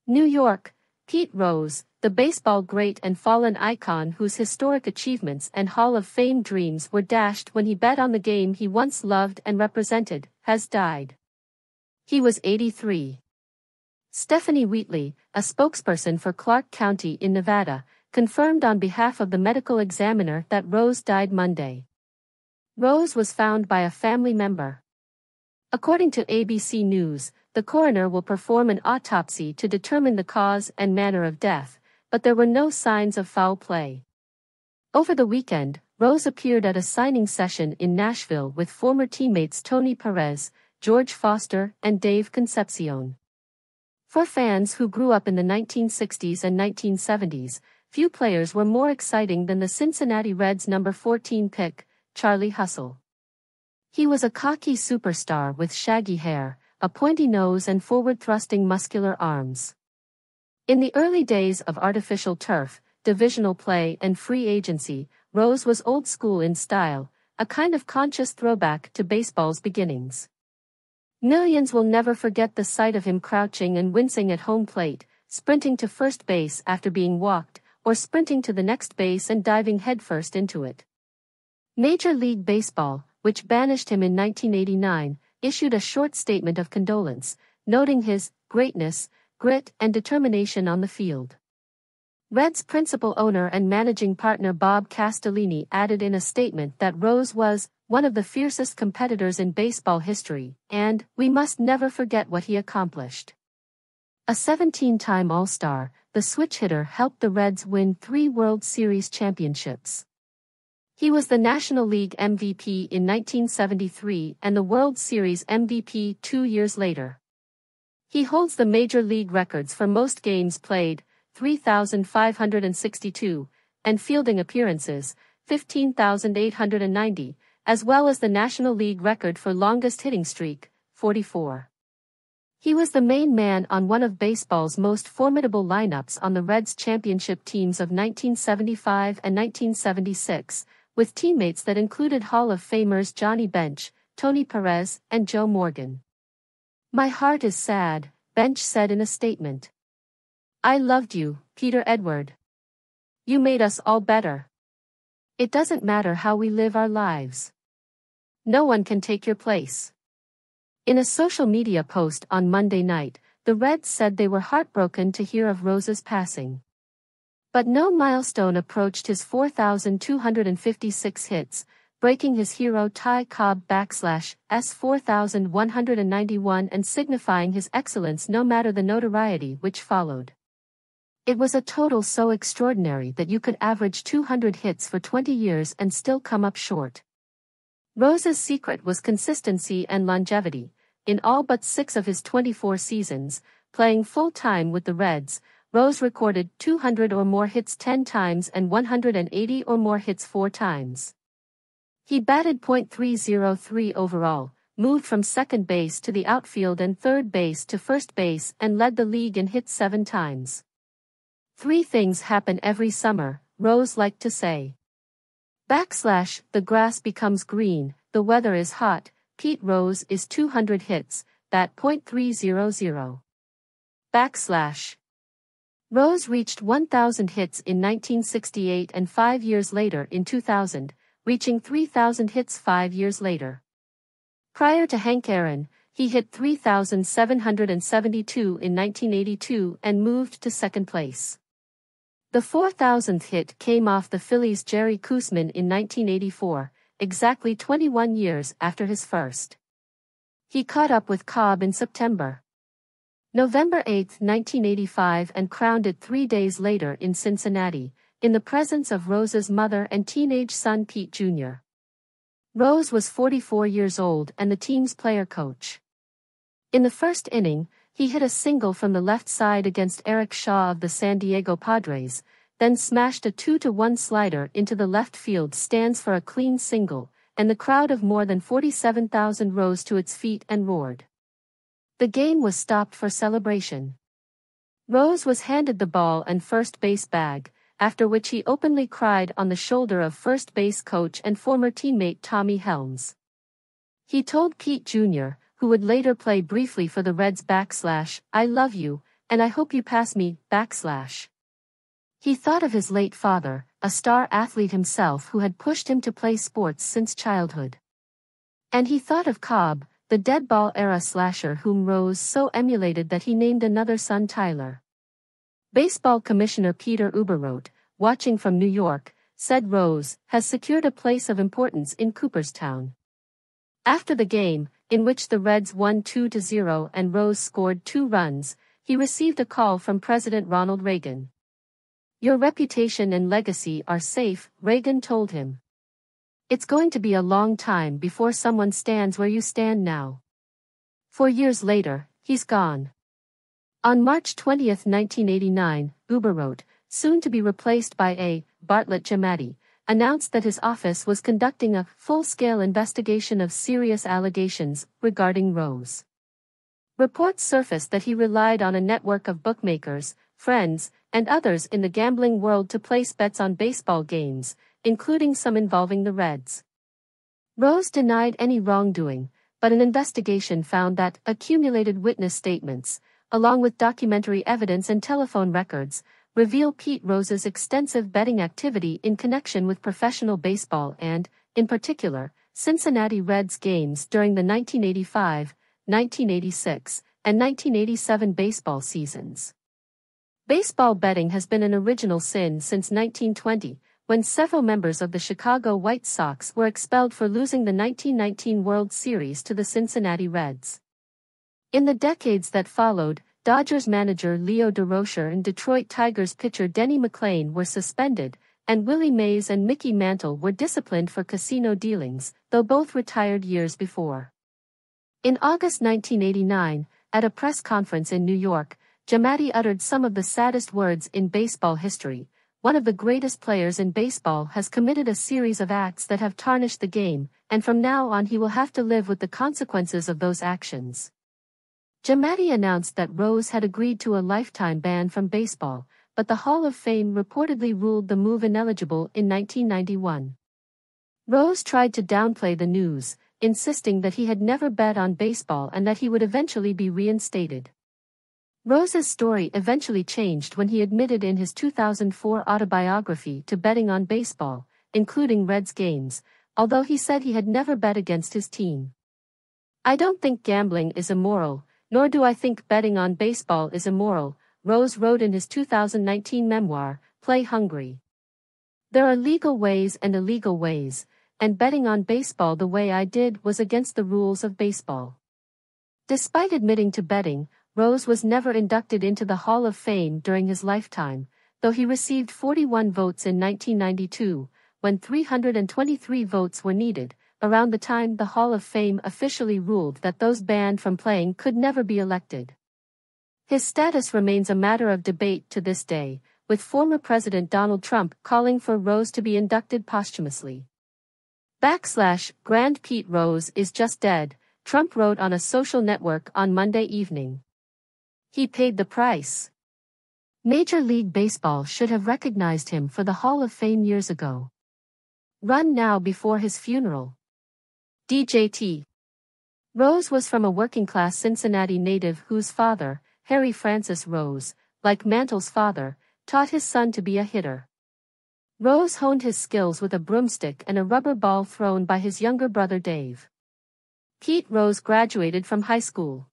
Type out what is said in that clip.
New York, PeteRose, the baseball great and fallen icon whose historic achievements and Hall of Fame dreams were dashed when he bet on the game he once loved and represented, has died. He was 83. Stephanie Wheatley, a spokesperson for Clark County in Nevada, confirmed on behalf of the medical examiner that Rose died Monday. Rose was found by a family member. According to ABC News, the coroner will perform an autopsy to determine the cause and manner of death, but there were no signs of foul play. Over the weekend, Rose appeared at a signing session in Nashville with former teammates Tony Perez, George Foster, and Dave Concepcion. For fans who grew up in the 1960s and 1970s, few players were more exciting than the Cincinnati Reds number 14 pick, Charlie Hustle. He was a cocky superstar with shaggy hair, a pointy nose and forward-thrusting muscular arms. In the early days of artificial turf, divisional play and free agency, Rose was old school in style, a kind of conscious throwback to baseball's beginnings. Millions will never forget the sight of him crouching and wincing at home plate, sprinting to first base after being walked, or sprinting to the next base and diving headfirst into it. Major League Baseball, which banished him in 1989, issued a short statement of condolence, noting his greatness, grit, and determination on the field. Reds principal owner and managing partner Bob Castellini added in a statement that Rose was one of the fiercest competitors in baseball history, and we must never forget what he accomplished. A 17-time All-Star, the switch hitter helped the Reds win 3 World Series championships. He was the National League MVP in 1973 and the World Series MVP 2 years later. He holds the major league records for most games played, 3,562, and fielding appearances, 15,890, as well as the National League record for longest hitting streak, 44. He was the main man on one of baseball's most formidable lineups on the Reds championship teams of 1975 and 1976, with teammates that included Hall of Famers Johnny Bench, Tony Perez, and Joe Morgan. "My heart is sad," Bench said in a statement. "I loved you, Peter Edward. You made us all better. It doesn't matter how we live our lives. No one can take your place." In a social media post on Monday night, the Reds said they were heartbroken to hear of Rose's passing. But no milestone approached his 4,256 hits, breaking his hero Ty Cobb /S 4,191 and signifying his excellence no matter the notoriety which followed. "It was a total so extraordinary that you could average 200 hits for 20 years and still come up short." Rose's secret was consistency and longevity. In all but 6 of his 24 seasons, playing full-time with the Reds, Rose recorded 200 or more hits 10 times and 180 or more hits 4 times. He batted .303 overall, moved from second base to the outfield and third base to first base and led the league in hits 7 times. "3 things happen every summer," Rose liked to say. The grass becomes green, the weather is hot, PeteRose is 200 hits, bat .300. Rose reached 1,000 hits in 1968 and 5 years later in 2000, reaching 3,000 hits 5 years later. Prior to Hank Aaron, he hit 3,772 in 1982 and moved to second place. The 4,000th hit came off the Phillies' Jerry Koosman in 1984, exactly 21 years after his first. He caught up with Cobb in September. November 8, 1985 and crowned it 3 days later in Cincinnati, in the presence of Rose's mother and teenage son Pete Jr. Rose was 44 years old and the team's player-coach. In the first inning, he hit a single from the left side against Eric Shaw of the San Diego Padres, then smashed a 2-1 slider into the left field stands for a clean single, and the crowd of more than 47,000 rose to its feet and roared. The game was stopped for celebration. Rose was handed the ball and first base bag, after which he openly cried on the shoulder of first base coach and former teammate Tommy Helms. He told Pete Jr., who would later play briefly for the Reds /I love you, and I hope you pass me, /. He thought of his late father, a star athlete himself who had pushed him to play sports since childhood. And he thought of Cobb, the dead-ball era slasher whom Rose so emulated that he named another son Tyler. Baseball Commissioner Peter wrote, watching from New York, said Rose has secured a place of importance in Cooperstown. After the game, in which the Reds won 2-0 and Rose scored 2 runs, he received a call from President Ronald Reagan. Your reputation and legacy are safe, Reagan told him. It's going to be a long time before someone stands where you stand now. 4 years later, he's gone. On March 20, 1989, wrote, soon to be replaced by A. Bartlett Giamatti, announced that his office was conducting a full-scale investigation of serious allegations regarding Rose. Reports surfaced that he relied on a network of bookmakers, friends, and others in the gambling world to place bets on baseball games, including some involving the Reds. Rose denied any wrongdoing, but an investigation found that accumulated witness statements, along with documentary evidence and telephone records, reveal PeteRose's extensive betting activity in connection with professional baseball and, in particular, Cincinnati Reds games during the 1985, 1986, and 1987 baseball seasons. Baseball betting has been an original sin since 1920, when several members of the Chicago White Sox were expelled for losing the 1919 World Series to the Cincinnati Reds. In the decades that followed, Dodgers manager Leo DeRocher and Detroit Tigers pitcher Denny McLain were suspended, and Willie Mays and Mickey Mantle were disciplined for casino dealings, though both retired years before. In August 1989, at a press conference in New York, Giamatti uttered some of the saddest words in baseball history. One of the greatest players in baseball has committed a series of acts that have tarnished the game, and from now on he will have to live with the consequences of those actions. Giamatti announced that Rose had agreed to a lifetime ban from baseball, but the Hall of Fame reportedly ruled the move ineligible in 1991. Rose tried to downplay the news, insisting that he had never bet on baseball and that he would eventually be reinstated. Rose's story eventually changed when he admitted in his 2004 autobiography to betting on baseball, including Reds games, although he said he had never bet against his team. I don't think gambling is immoral, nor do I think betting on baseball is immoral, Rose wrote in his 2019 memoir, Play Hungry. There are legal ways and illegal ways, and betting on baseball the way I did was against the rules of baseball. Despite admitting to betting, Rose was never inducted into the Hall of Fame during his lifetime, though he received 41 votes in 1992, when 323 votes were needed, around the time the Hall of Fame officially ruled that those banned from playing could never be elected. His status remains a matter of debate to this day, with former President Donald Trump calling for Rose to be inducted posthumously. /Grand PeteRose is just dead, Trump wrote on a social network on Monday evening. He paid the price. Major League Baseball should have recognized him for the Hall of Fame years ago. Run now before his funeral. DJT. Rose was from a working-class Cincinnati native whose father, Harry Francis Rose, like Mantle's father, taught his son to be a hitter. Rose honed his skills with a broomstick and a rubber ball thrown by his younger brother Dave. PeteRose graduated from high school.